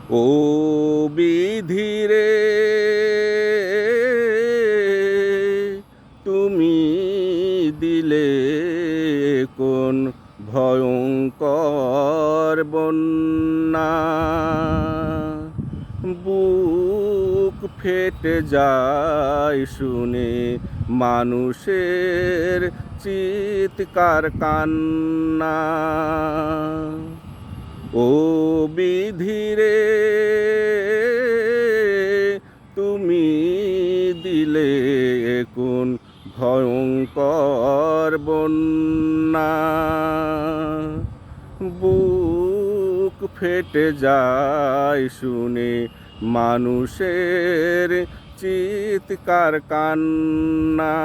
ও বিধিরে, তুমি দিলে কোন ভয়ঙ্কর বন্যা, বুক ফেটে যায় শুনে মানুষের চিৎকার কান্না। ও বিধিরে, তুমি দিলে কোন ভয়ঙ্কর বন্যা, বুক ফেটে যায় শুনে মানুষের চিৎকার কান্না।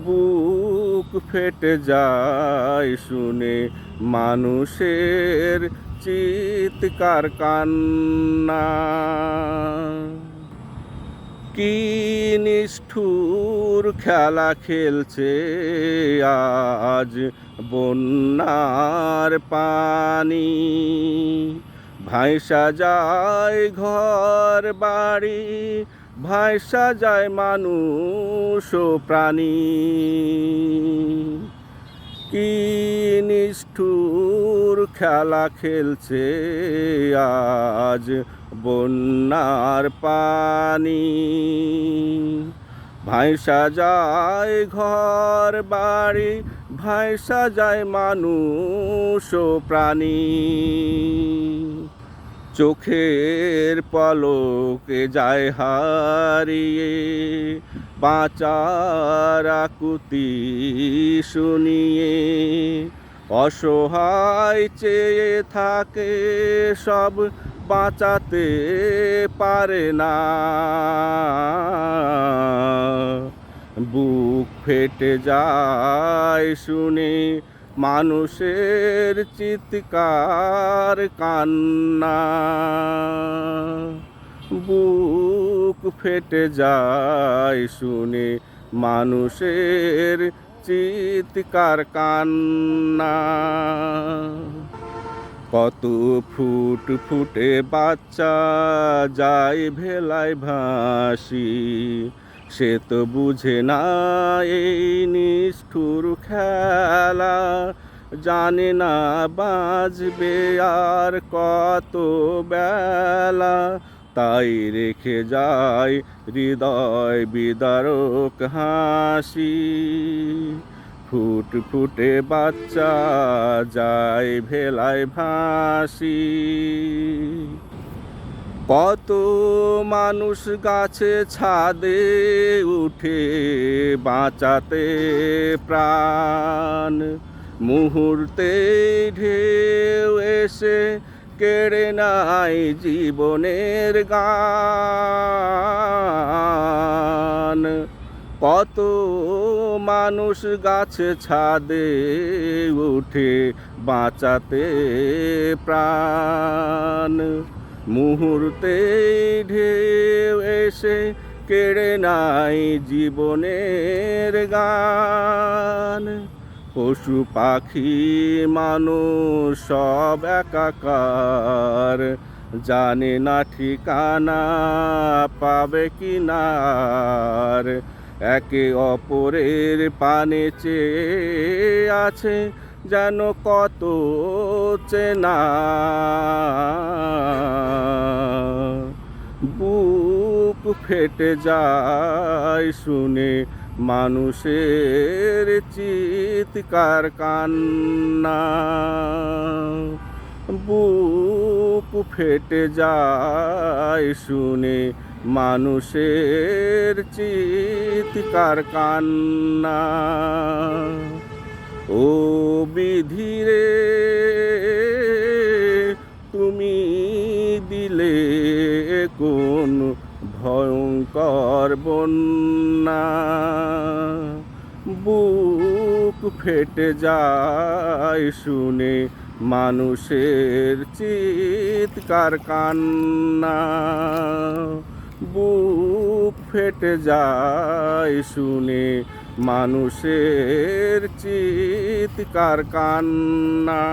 বুক ফেটে যায় শুনে মানুষের চিৎকার কান্না। কি নিষ্ঠুর খেলা খেলছে আজ বন্যার পানি, ভাইসা যায় ঘর বাড়ি, ভাইসা যায় মানুষ ও প্রাণী। কি নিষ্ঠুর খেলা খেলছে আজ বন্যার পানি, ভাইসা যায় ঘর বাড়ি, ভাইসা যায় মানুষ ও প্রাণী। চোখের পলকে যায় হারিয়ে বাঁচার আকুতি শুনিয়ে, অসহায় চেয়ে থাকে সব বাঁচাতে পারে না। বুক ফেটে যায় শুনে মানুষের চিৎকার কান্না। বুক ফেটে যায় শুনে মানুষের চিৎকার কান্না। কত ফুট ফুটে বাচ্চা যায় ভেলায় ভাসি, সে তো বুঝে না এই নিষ্ঠুর খেলা, জানে না বাঁচবে আর কত বেলা, তাই রেখে যায় হৃদয় বিদারক হাসি। ফুট ফুটে বাচ্চা যায় ভেলায় ভাসি। কত মানুষ গাছে ছাদে উঠে বাঁচাতে প্রাণ, মুহূর্তে ঢেউ এসে কেড়ে নাই জীবনের গান। কত মানুষ গাছে ছাদে উঠে বাঁচাতে প্রাণ, মুহূর্তে ঢেউ এসে কেড়ে নাই জীবনের গান। পশু পাখি মানুষ সব একাকার, জানে না ঠিকানা পাবে কিনার, একে অপরের পানে চেয়ে আছে যেন কত চেনা। বুক ফেটে যায় শুনে মানুষের চিৎকার কান্না। বুক ফেটে যায় শুনে মানুষের চিৎকার কান্না। ও বিধিরে, তুমি দিলে কোন ভয়ঙ্কর বন্যা, বুক ফেটে যায় শুনে মানুষের চিৎকার কান্না। বুক ফেটে যায় শুনে মানুষের চিৎকার কান্না।